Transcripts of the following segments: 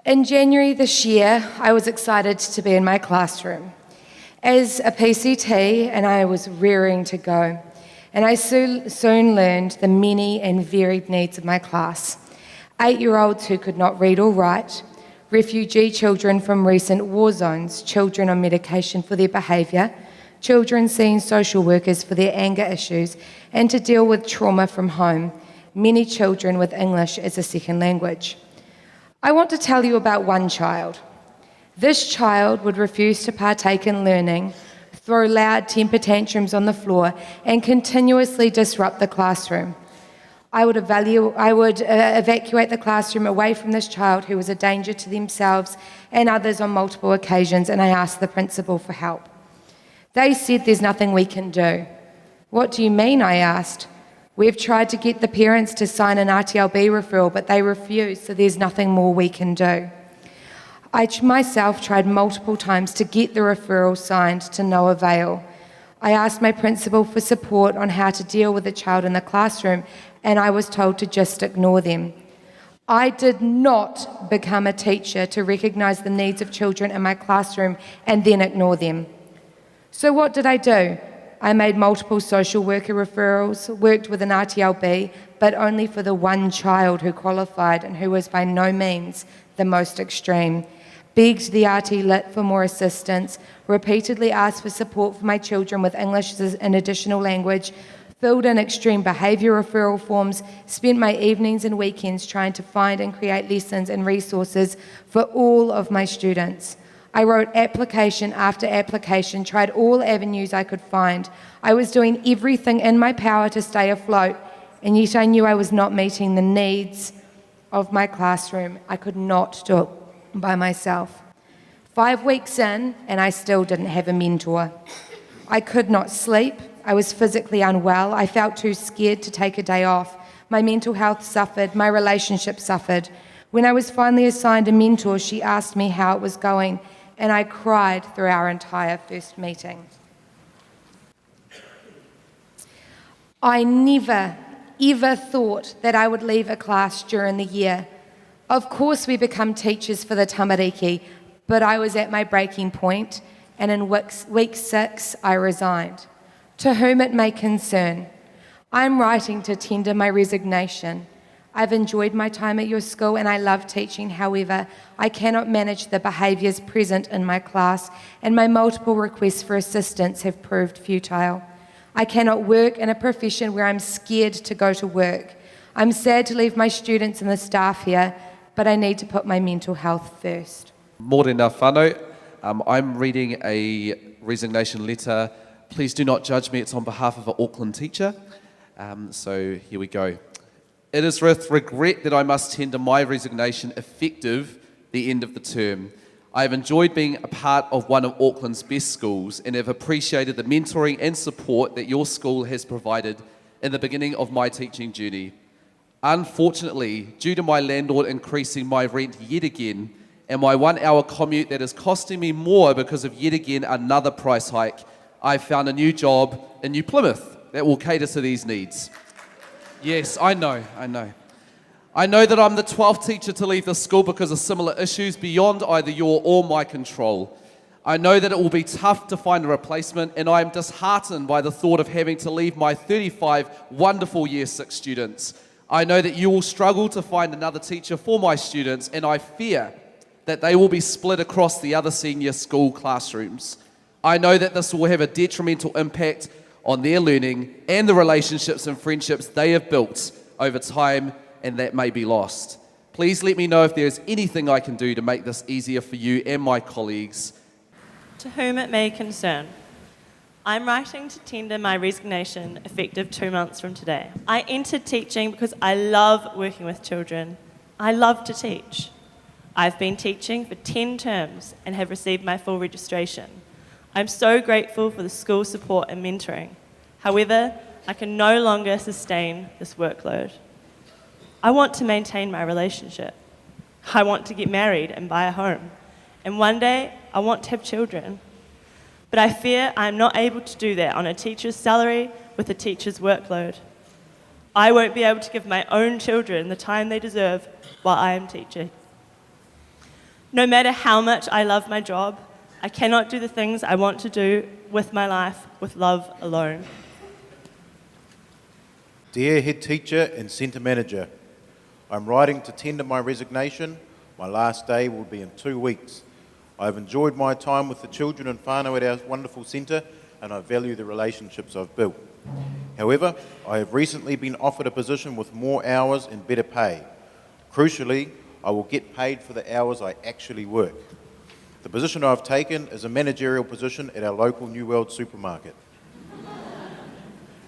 In January this year, I was excited to be in my classroom as a PCT, and I was rearing to go. And I soon learned the many and varied needs of my class. 8-year-olds who could not read or write, refugee children from recent war zones, children on medication for their behaviour, children seeing social workers for their anger issues, and to deal with trauma from home, many children with English as a second language. I want to tell you about one child. This child would refuse to partake in learning, throw loud temper tantrums on the floor, and continuously disrupt the classroom. I would evacuate the classroom away from this child who was a danger to themselves and others on multiple occasions, and I asked the principal for help. They said there's nothing we can do. What do you mean? I asked. We've tried to get the parents to sign an RTLB referral, but they refused, so there's nothing more we can do. I myself tried multiple times to get the referral signed to no avail. I asked my principal for support on how to deal with the child in the classroom, and I was told to just ignore them. I did not become a teacher to recognise the needs of children in my classroom and then ignore them. So what did I do? I made multiple social worker referrals, worked with an RTLB, but only for the one child who qualified and who was by no means the most extreme. Begged the RT Lit for more assistance, repeatedly asked for support for my children with English as an additional language, filled in extreme behaviour referral forms, spent my evenings and weekends trying to find and create lessons and resources for all of my students. I wrote application after application, tried all avenues I could find. I was doing everything in my power to stay afloat, and yet I knew I was not meeting the needs of my classroom. I could not do it by myself. 5 weeks in, and I still didn't have a mentor. I could not sleep. I was physically unwell. I felt too scared to take a day off. My mental health suffered. My relationship suffered. When I was finally assigned a mentor, she asked me how it was going, and I cried through our entire first meeting. I never, ever thought that I would leave a class during the year. Of course we become teachers for the tamariki, but I was at my breaking point, and in week 6 I resigned. To whom it may concern, I'm writing to tender my resignation. I've enjoyed my time at your school and I love teaching. However, I cannot manage the behaviours present in my class, and my multiple requests for assistance have proved futile. I cannot work in a profession where I'm scared to go to work. I'm sad to leave my students and the staff here, but I need to put my mental health first. Morena whānau. I'm reading a resignation letter. Please do not judge me. It's on behalf of an Auckland teacher. So here we go. It is with regret that I must tender my resignation effective the end of the term. I have enjoyed being a part of one of Auckland's best schools and have appreciated the mentoring and support that your school has provided in the beginning of my teaching journey. Unfortunately, due to my landlord increasing my rent yet again and my 1-hour commute that is costing me more because of yet again another price hike, I found a new job in New Plymouth that will cater to these needs. Yes, I know. I know that I'm the 12th teacher to leave the school because of similar issues beyond either your or my control. I know that it will be tough to find a replacement, and I am disheartened by the thought of having to leave my 35 wonderful Year 6 students. I know that you will struggle to find another teacher for my students, and I fear that they will be split across the other senior school classrooms. I know that this will have a detrimental impact on their learning and the relationships and friendships they have built over time, and that may be lost. Please let me know if there is anything I can do to make this easier for you and my colleagues. To whom it may concern, I'm writing to tender my resignation effective 2 months from today. I entered teaching because I love working with children. I love to teach. I've been teaching for 10 terms and have received my full registration. I'm so grateful for the school support and mentoring. However, I can no longer sustain this workload. I want to maintain my relationship. I want to get married and buy a home. And one day, I want to have children. But I fear I'm not able to do that on a teacher's salary with a teacher's workload. I won't be able to give my own children the time they deserve while I am teaching. No matter how much I love my job, I cannot do the things I want to do with my life with love alone. Dear Head Teacher and Centre Manager, I'm writing to tender my resignation. My last day will be in 2 weeks. I've enjoyed my time with the children and whānau at our wonderful centre, and I value the relationships I've built. However, I have recently been offered a position with more hours and better pay. Crucially, I will get paid for the hours I actually work. The position I've taken is a managerial position at our local New World supermarket.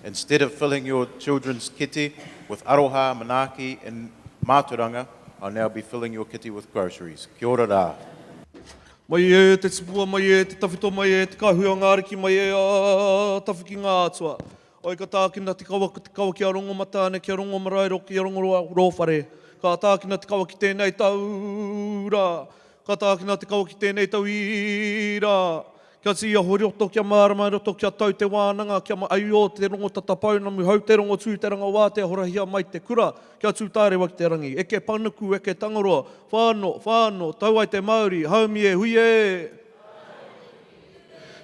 Instead of filling your children's kiti with aroha, manaaki and māturanga, I'll now be filling your kiti with groceries. Kia ora rā. Mai e te tipua, mai e te tawhito, mai e te kahua ngāriki, mai e a tawhiki ngā atua. Oi ka tākina te kawa ki a rongo matāne, ki a rongo marairo, ki a rongo rōwhare. Ka tākina te kawa ki tēnei tau rā. Ka tākina te kawa ki tēnei tau i rā. Kia tia hori roto, kia mārama roto, kia tau te wānanga, kia mai o te rongo tatapau, namu hau te rongo tūteranga wā te horahia mai te kura, kia tūtāre wa ki te rangi. Eke panuku, eke tangaroa, whāno, tau ai te Māori, haumi e, hui e.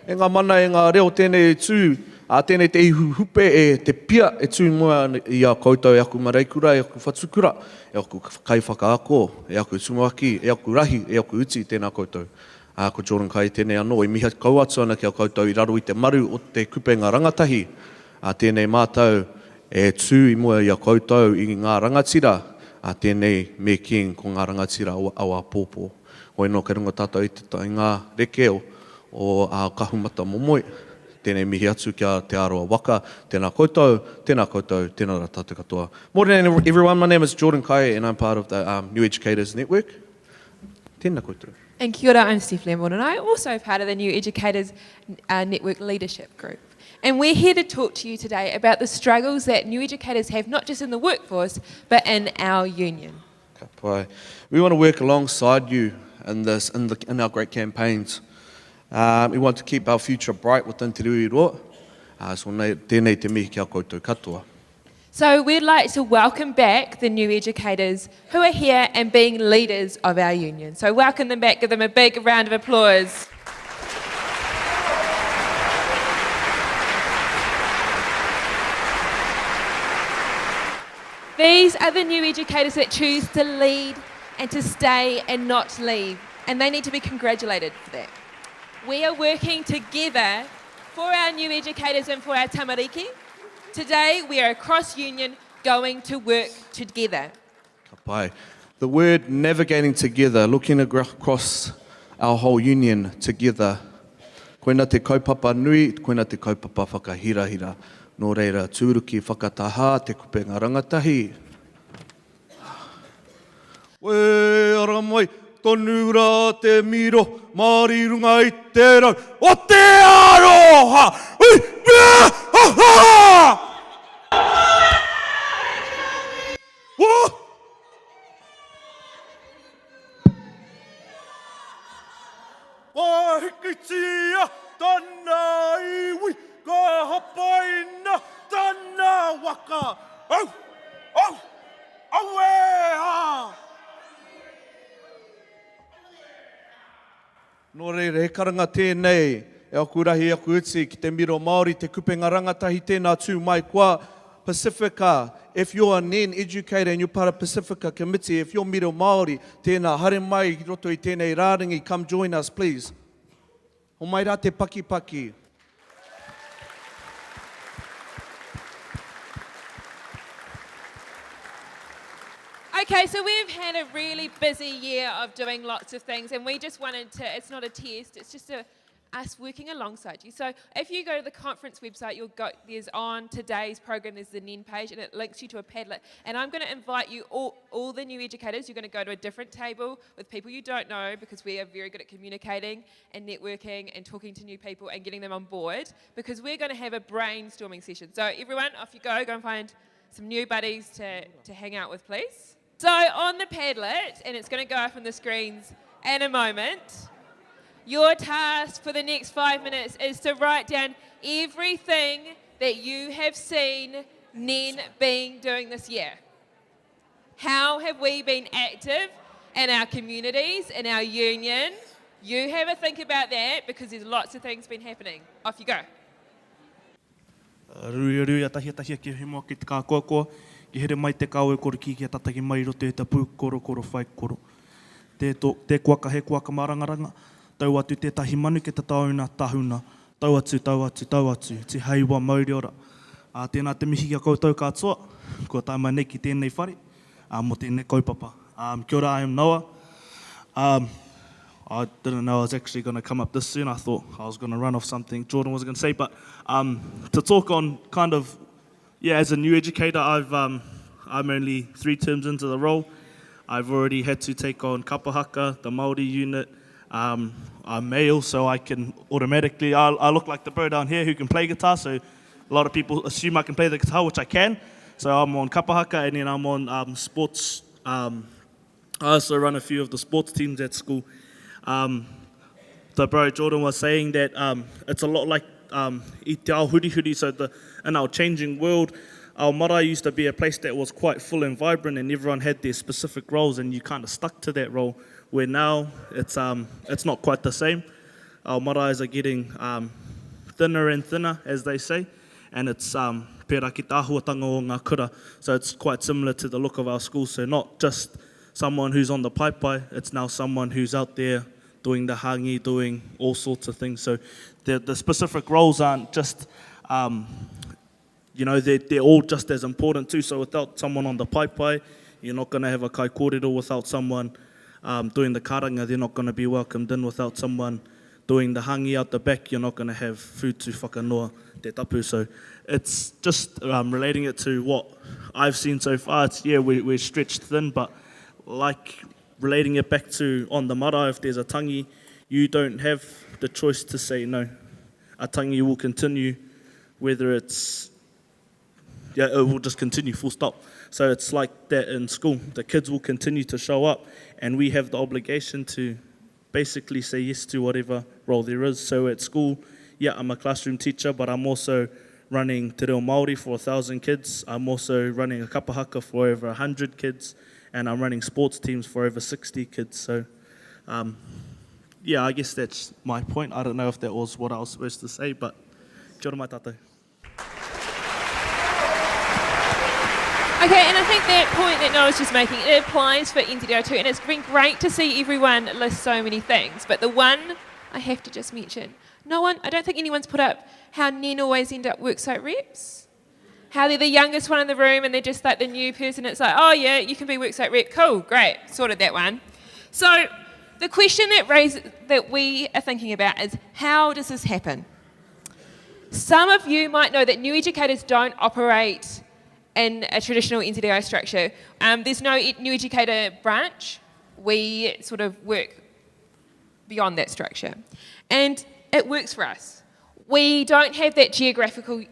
E ngā mana e ngā reo tēnei tū, tēnei te ihu hupe e te pia e tū mua i a koutou e aku maraikura, e aku whatukura, e aku kai whakaako, e aku tumaki, e aku rahi, e aku uti tēnā koutou. Ko Jordan Kai tēnei anō, i miha kau atu ana ki a koutou i raro i te maru o te kupenga rangatahi. Tēnei mātou e tū i mua i a koutou i ngā rangatira, tēnei me king ko ngā rangatira o awa pōpō. Hoi no ke runga tātou i te ngā rekeo o kahumata momoi. Tēnei mihi atu kia te aroa waka, tēnā koutou, tēnā rā tātou katoa. Morning everyone, my name is Jordan Kai and I'm part of the New Educators Network. Tēnā koutou. And kia ora, I'm Steph Lemon, and I'm also part of the New Educators Network Leadership Group. And we're here to talk to you today about the struggles that new educators have, not just in the workforce, but in our union. Ka pai. We want to work alongside you in this, in our great campaigns. We want to keep our future bright within Te Rui Roa. So tēnei te mihi kia koutou katoa. So we'd like to welcome back the new educators who are here and being leaders of our union. So welcome them back, give them a big round of applause. These are the new educators that choose to lead and to stay and not leave, and they need to be congratulated for that. We are working together for our new educators and for our tamariki. Today, we are across union going to work together. Ka pai. The word navigating together, looking across our whole union together. Koina te kaupapa nui, koina te kaupapa whakahirahira. Nō reira, tūruki whakataha, te kupenga rangatahi. Wē, ara mai, tonu rā te miro, Māori runga i te rau, o te aroha! Ui, mea, ha, ha! Whoa! Wahikitia, tana iwi, ka hapaina, tana waka. Au, au, au e ha! Nō reire, he karanga tēnei, e aku rahi aku uti ki te miro Māori, te kupenga rangatahi tēnā tū mai kua Pacifica. If you're a non-educator and you're part of Pacifica Committee, if you're miro Māori, tēnā hare mai ki roto i tēnei rārangi, come join us, please. O mai rā te paki. Okay, so we've had a really busy year of doing lots of things, and we just wanted to, it's not a test, it's just us working alongside you. So if you go to the conference website, there's on today's program, there's the NEN page, and it links you to a Padlet. And I'm going to invite you, all the new educators, you're going to go to a different table with people you don't know, because we are very good at communicating and networking and talking to new people and getting them on board, because we're going to have a brainstorming session. So everyone, off you go and find some new buddies to hang out with, please. So on the Padlet, and it's going to go up on the screens in a moment, your task for the next 5 minutes is to write down everything that you have seen NEN being doing this year. How have we been active in our communities, in our union. You have a think about that because there's lots of things been happening. Off you go. Rui tahia ki he moa ki te kākoakoa, ki here mai te kāwe koro ki kia tataki mai roto e te pū koro whai koro. Te kuaka he kuaka marangaranga, tau atu tētahi manu ke te tauna tahuna, tau atu, te heiwa mauri ora. Tēnā te mihi kia koutou katoa, kua tai mai nei ki tēnei whare, mo tēnei kaupapa. Kia ora, I am Noah. I didn't know I was actually going to come up this soon. I thought I was going to run off something Jordan was going to say. But to talk on kind of, as a new educator, I'm only 3 terms into the role. I've already had to take on kapahaka, the Māori unit. I'm male, so I can automatically, I look like the bro down here who can play guitar. So a lot of people assume I can play the guitar, which I can. So I'm on kapahaka, and then I'm on sports. I also run a few of the sports teams at school. The bro Jordan was saying that it's a lot like i te ao huri, so in our changing world, our marae used to be a place that was quite full and vibrant, and everyone had their specific roles, and you kind of stuck to that role, where now it's not quite the same. Our maraes are getting thinner and thinner, as they say, and it's pērā ki tā ahuatanga o ngā kura, so it's quite similar to the look of our school, so not just someone who's on the paipai, it's now someone who's out there doing the hangi, doing all sorts of things. So the specific roles aren't just, they're all just as important too. So without someone on the paipai, you're not going to have a kai kōrero. Without someone doing the karanga, they're not going to be welcomed in. Without someone doing the hangi out the back, you're not going to have food to whakanoa te tapu. So it's just relating it to what I've seen so far. It's, we're stretched thin, but like relating it back to on the mara, if there's a tangi, you don't have the choice to say no. A tangi will continue, whether it's, it will just continue, full stop. So it's like that in school. The kids will continue to show up, and we have the obligation to basically say yes to whatever role there is. So at school, I'm a classroom teacher, but I'm also running Te Reo Māori for 1,000 kids. I'm also running a kapahaka for over 100 kids. And I'm running sports teams for over 60 kids. So, I guess that's my point. I don't know if that was what I was supposed to say, but kia ora mai tātou. Okay, and I think that point that Noah's just making, it applies for NZDO too, and it's been great to see everyone list so many things. But the one I have to just mention, I don't think anyone's put up how Nen always end up worksite reps. How they're the youngest one in the room and they're just like the new person. It's like, oh yeah, you can be worksite rep. Cool, great, sorted that one. So the question that we are thinking about is, how does this happen? Some of you might know that new educators don't operate in a traditional NZDO structure. There's no new educator branch. We sort of work beyond that structure. And it works for us. We don't have that geographical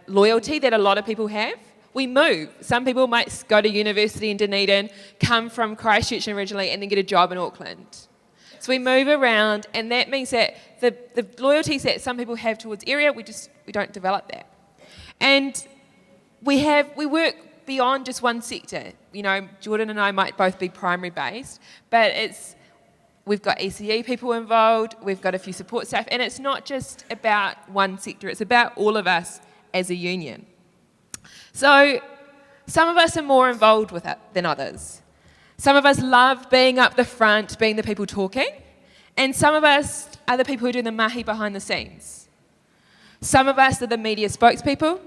loyalty that a lot of people have. We move. Some people might go to university in Dunedin, come from Christchurch originally, and then get a job in Auckland. So we move around, and that means that the loyalties that some people have towards area, we don't develop that. And we work beyond just one sector. Jordan and I might both be primary based, but we've got ECE people involved, we've got a few support staff, and it's not just about one sector, it's about all of us as a union. So some of us are more involved with it than others. Some of us love being up the front, being the people talking, and some of us are the people who do the mahi behind the scenes. Some of us are the media spokespeople.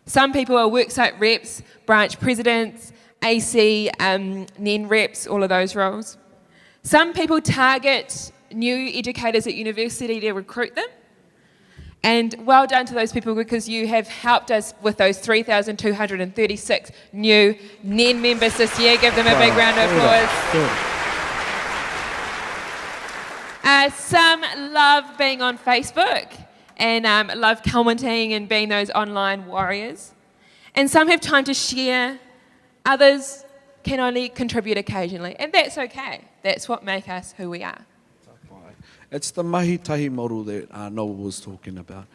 Some people are worksite reps, branch presidents, AC, NEN reps, all of those roles. Some people target new educators at university to recruit them. And well done to those people, because you have helped us with those 3,236 new NEN members this year. Give them a big round of applause. Some love being on Facebook and love commenting and being those online warriors. And some have time to share. Others can only contribute occasionally, and that's okay. That's what makes us who we are. It's the mahi tahi model that Noah was talking about.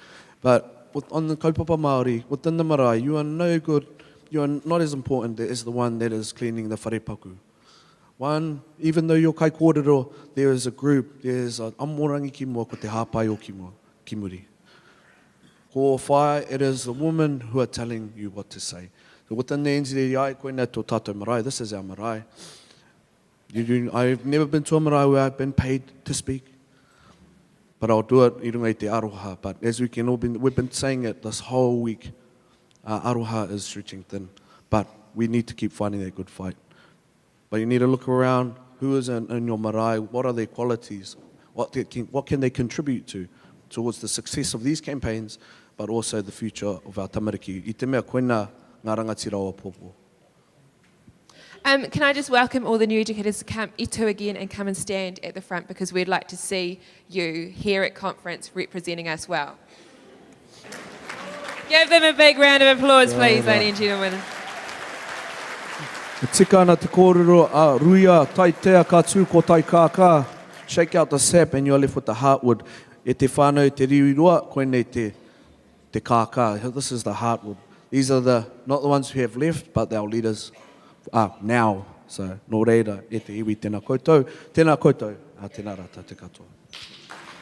But on the kaupapa Māori, within the marae, you are no good, you are not as important as the one that is cleaning the wharepaku. One, even though you're kai kōrero, there is a group, there's a amorangi ki mua ko te hāpai o ki muri. Ko whae, it is the women who are telling you what to say. So with the nenziri ai, koina tō tātou marae, this is our marae. I've never been to a marae where I've been paid to speak, but I'll do it i runga i te aroha. But as we've been saying it this whole week, aroha is stretching thin, but we need to keep fighting that good fight. But you need to look around, who is in your marae, what are their qualities, what can they contribute towards the success of these campaigns, but also the future of our tamariki. I te mea koina ngā rangatira o popo. Can I just welcome all the new educators to come itu again and come and stand at the front, because we'd like to see you here at conference representing us well. Give them a big round of applause, please, ladies and gentlemen. E tika ana te kōrero a ruia, tai tea ka tū ko tai kākā. Shake out the sap and you're left with the heartwood. E te whānau te riurua, koinei te kākā. This is the heartwood. These are not the ones who have left, but our leaders are now. So, nō reira, e te iwi tēnā koutou. Tēnā koutou, a tēnā rata te katoa.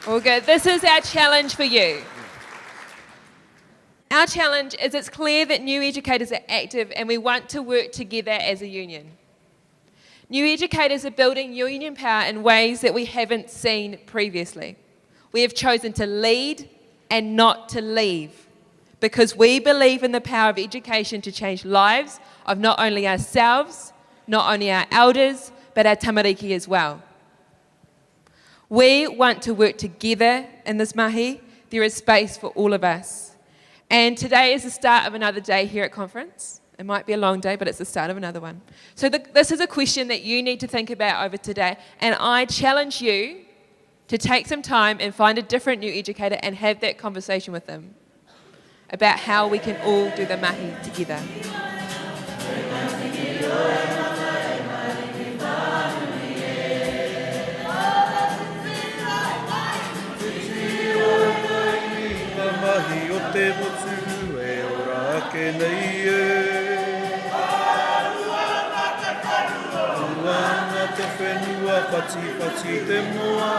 All good. This is our challenge for you. Our challenge is it's clear that new educators are active and we want to work together as a union. New educators are building union power in ways that we haven't seen previously. We have chosen to lead and not to leave, because we believe in the power of education to change lives of not only ourselves, not only our elders, but our tamariki as well. We want to work together in this mahi. There is space for all of us. And today is the start of another day here at conference. It might be a long day, but it's the start of another one. So this is a question that you need to think about over today. And I challenge you to take some time and find a different new educator and have that conversation with them about how we can all do the mahi together. Mahi o te motu e ora ake nei e. Ruanga te whenua pati te moa